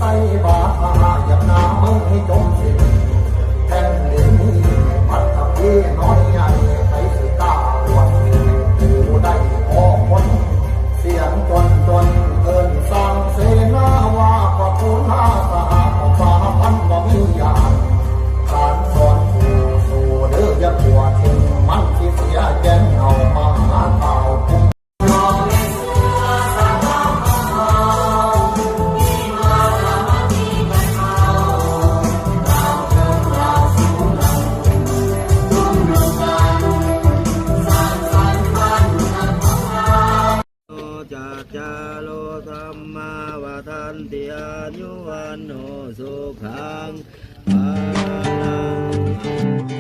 ใส่บาตรอย่าหนามึงให้จมสิ้นแผ่นดินนี้พัดกับพี่น้อยใหญ่ไปสิตาวันผู้ได้พอคนเสียงจนเอินสร้างเสนาว่าก็ทูลาสหของฟ้าพันบ่มียานการสอนผู้สู่เด้ออย่าปวดทิ้งมันที่เสียแกนเอามาหาเต่าคุ้มจักจาโลธัมมาวาทันติอายุวันโนสุขังภาลัง